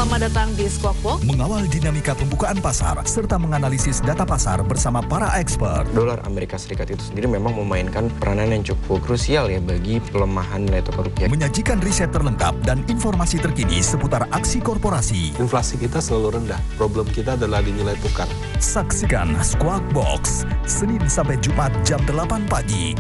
Selamat datang di Squawk Box. Mengawal dinamika pembukaan pasar serta menganalisis data pasar bersama para expert. Dolar Amerika Serikat itu sendiri memang memainkan peranan yang cukup krusial ya bagi pelemahan nilai tukar rupiah. Menyajikan riset terlengkap dan informasi terkini seputar aksi korporasi. Inflasi kita selalu rendah. Problem kita adalah di nilai tukar. Saksikan Squawk Box Senin sampai Jumat jam 8 pagi.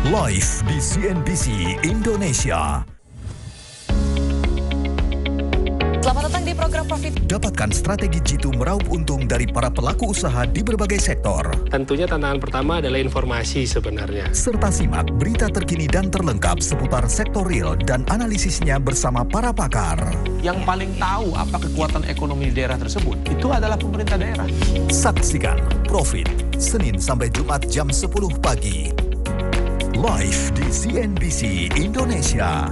Live di CNBC Indonesia. Selamat datang di program Profit. Dapatkan strategi jitu meraup untung dari para pelaku usaha di berbagai sektor. Tentunya tantangan pertama adalah informasi sebenarnya. Serta simak berita terkini dan terlengkap seputar sektor real dan analisisnya bersama para pakar. Yang paling tahu apa kekuatan ekonomi di daerah tersebut, itu adalah pemerintah daerah. Saksikan Profit Senin sampai Jumat jam 10 pagi. Live di CNBC Indonesia.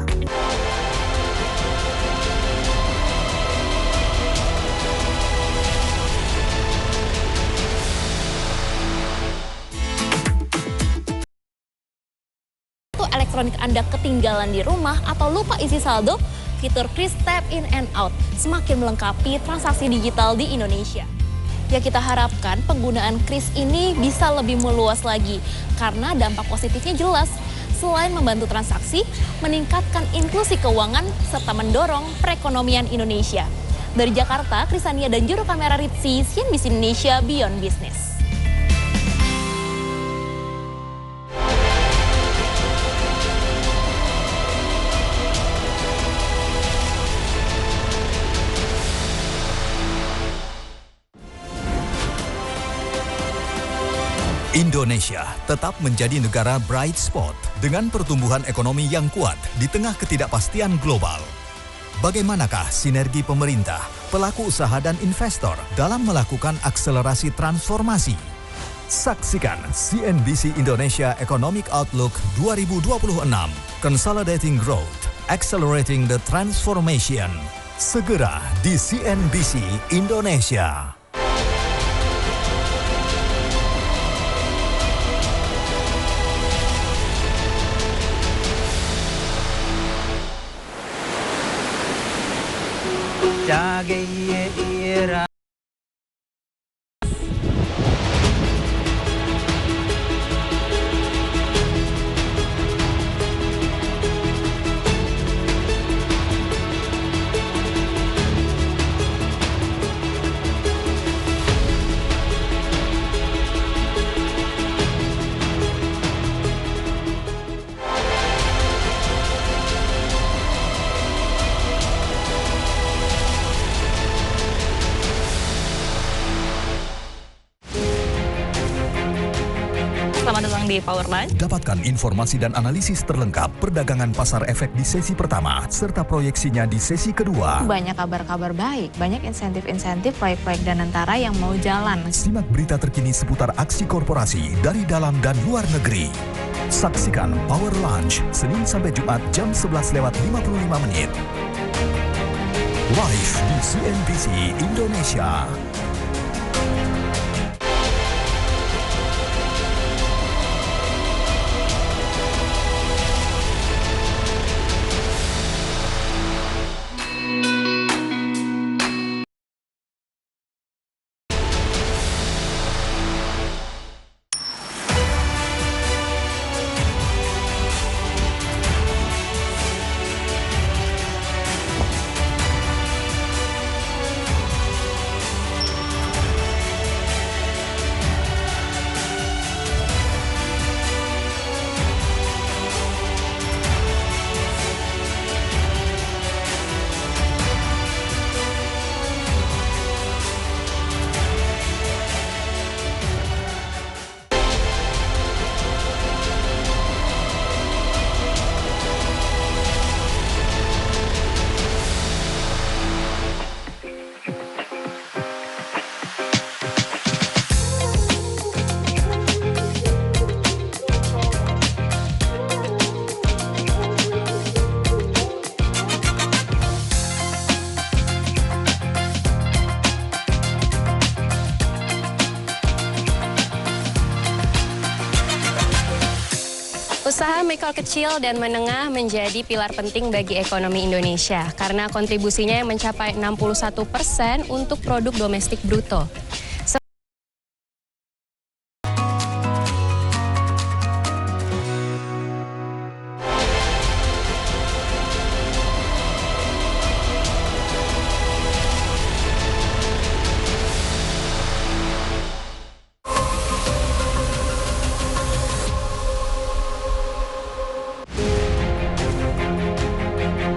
Elektronik Anda ketinggalan di rumah atau lupa isi saldo, fitur Kris Tap In and Out semakin melengkapi transaksi digital di Indonesia. Ya, kita harapkan penggunaan Kris ini bisa lebih meluas lagi karena dampak positifnya jelas. Selain membantu transaksi, meningkatkan inklusi keuangan serta mendorong perekonomian Indonesia. Dari Jakarta, Krisania dan juru kamera Ritsi, CNBC Indonesia Beyond Business. Indonesia tetap menjadi negara bright spot dengan pertumbuhan ekonomi yang kuat di tengah ketidakpastian global. Bagaimanakah sinergi pemerintah, pelaku usaha dan investor dalam melakukan akselerasi transformasi? Saksikan CNBC Indonesia Economic Outlook 2026, Consolidating Growth, Accelerating the Transformation. Segera di CNBC Indonesia. Selamat datang di Power Lunch. Dapatkan informasi dan analisis terlengkap perdagangan pasar efek di sesi pertama serta proyeksinya di sesi kedua. Banyak kabar-kabar baik, banyak insentif-insentif proyek-proyek Danantara yang mau jalan. Simak berita terkini seputar aksi korporasi dari dalam dan luar negeri. Saksikan Power Lunch Senin sampai Jumat jam 11:55. Live di CNBC Indonesia. Usaha mikro kecil dan menengah menjadi pilar penting bagi ekonomi Indonesia karena kontribusinya yang mencapai 61% untuk produk domestik bruto.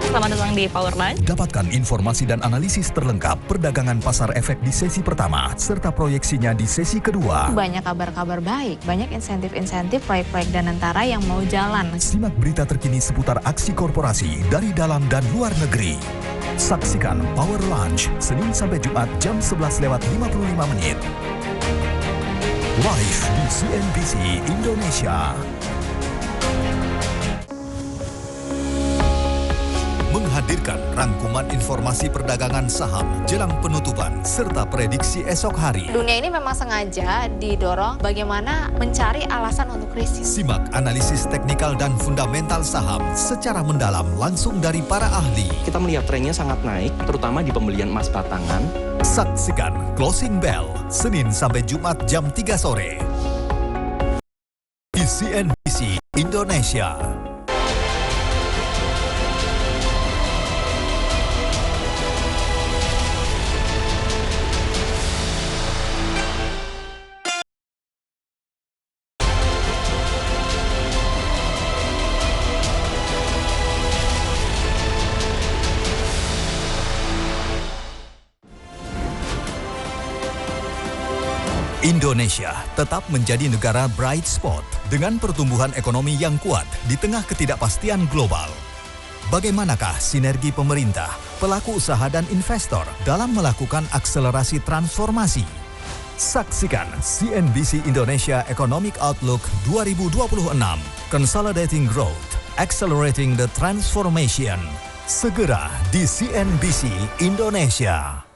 Selamat datang di Power Lunch. Dapatkan informasi dan analisis terlengkap perdagangan pasar efek di sesi pertama, serta proyeksinya di sesi kedua. Banyak kabar-kabar baik, banyak insentif-insentif proyek-proyek Danantara yang mau jalan. Simak berita terkini seputar aksi korporasi dari dalam dan luar negeri. Saksikan Power Lunch, Senin sampai Jumat jam 11:55. Live di CNBC Indonesia. Menghadirkan rangkuman informasi perdagangan saham jelang penutupan serta prediksi esok hari. Dunia ini memang sengaja didorong bagaimana mencari alasan untuk krisis. Simak analisis teknikal dan fundamental saham secara mendalam langsung dari para ahli. Kita melihat trennya sangat naik, terutama di pembelian emas batangan. Saksikan Closing Bell, Senin sampai Jumat jam 3 sore. Di CNBC Indonesia. Indonesia tetap menjadi negara bright spot dengan pertumbuhan ekonomi yang kuat di tengah ketidakpastian global. Bagaimanakah sinergi pemerintah, pelaku usaha dan investor dalam melakukan akselerasi transformasi? Saksikan CNBC Indonesia Economic Outlook 2026, Consolidating Growth, Accelerating the Transformation. Segera di CNBC Indonesia.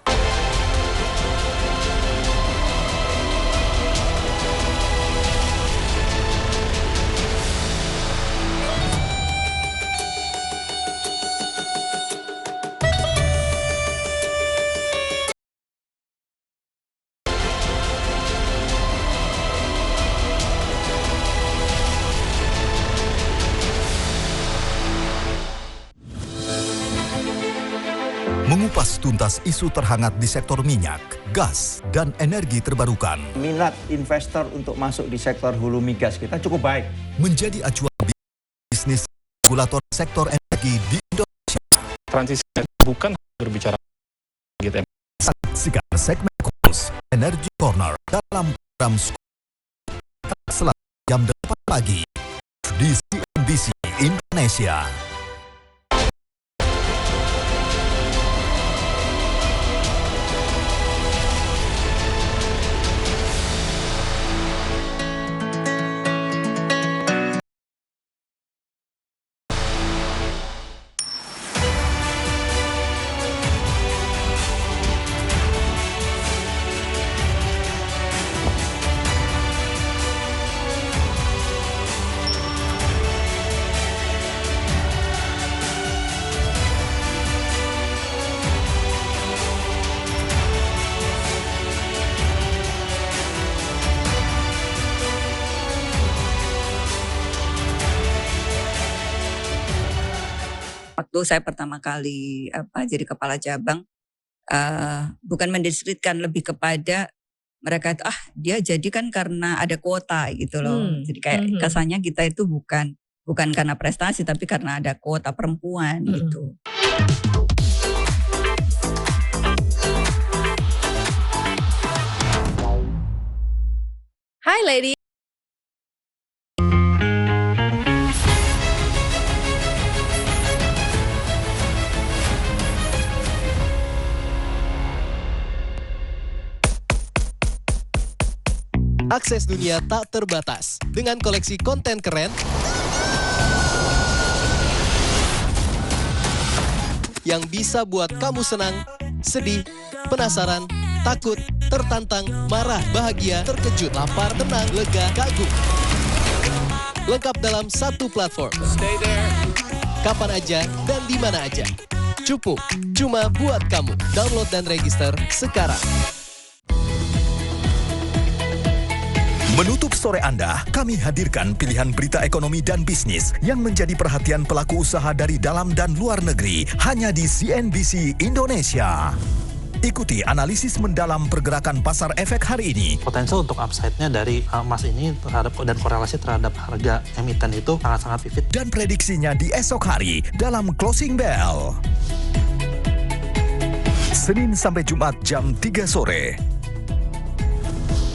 Mengupas tuntas isu terhangat di sektor minyak, gas, dan energi terbarukan. Minat investor untuk masuk di sektor hulu migas kita cukup baik. Menjadi acuan bisnis regulator sektor energi di Indonesia. Transisi bukan berbicara gitu. Saksikan segmen khusus Energy Corner dalam program Selasa jam 8 pagi di CNBC Indonesia. Waktu saya pertama kali jadi kepala cabang, bukan mendiskreditkan, lebih kepada mereka itu dia jadi kan karena ada kuota gitu loh. Jadi kayak kesannya kita itu bukan karena prestasi tapi karena ada kuota perempuan gitu. Hi lady. Akses dunia tak terbatas dengan koleksi konten keren yang bisa buat kamu senang, sedih, penasaran, takut, tertantang, marah, bahagia, terkejut, lapar, tenang, lega, kagum. lengkap dalam satu platform. Kapan aja dan di mana aja. Cupu, cuma buat kamu. Download dan register sekarang. Menutup sore Anda, kami hadirkan pilihan berita ekonomi dan bisnis yang menjadi perhatian pelaku usaha dari dalam dan luar negeri hanya di CNBC Indonesia. Ikuti analisis mendalam pergerakan pasar efek hari ini. Potensial untuk upside-nya dari emas ini terhadap dan korelasi terhadap harga emiten itu sangat-sangat vivid. Dan prediksinya di esok hari dalam Closing Bell. Senin sampai Jumat jam 3 sore.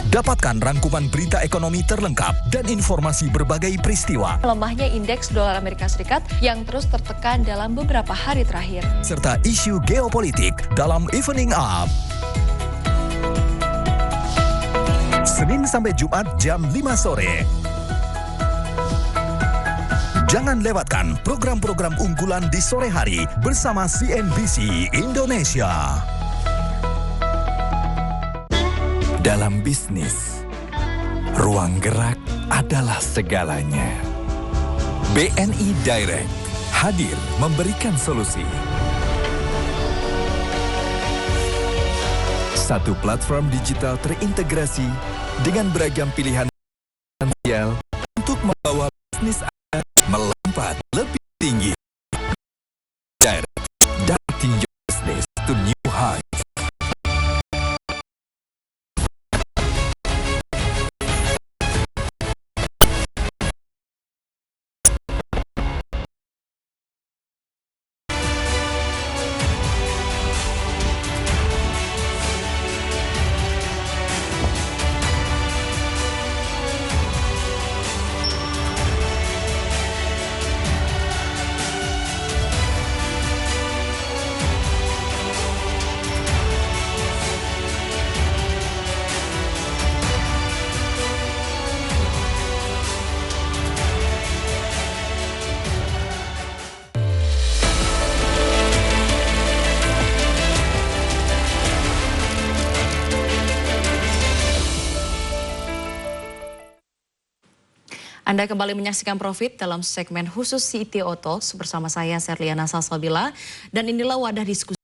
Dapatkan rangkuman berita ekonomi terlengkap dan informasi berbagai peristiwa. Lemahnya indeks dolar Amerika Serikat yang terus tertekan dalam beberapa hari terakhir. Serta isu geopolitik dalam Evening Up. Senin sampai Jumat jam 5 sore. Jangan lewatkan program-program unggulan di sore hari bersama CNBC Indonesia. Dalam bisnis, ruang gerak adalah segalanya. BNI Direct hadir memberikan solusi. Satu platform digital terintegrasi dengan beragam pilihan finansial untuk membawa bisnis Anda melompat lebih tinggi. Direct, directing your business to new heights. Anda kembali menyaksikan Profit dalam segmen khusus CTO Talks bersama saya Serliana Salsabila dan inilah wadah diskusi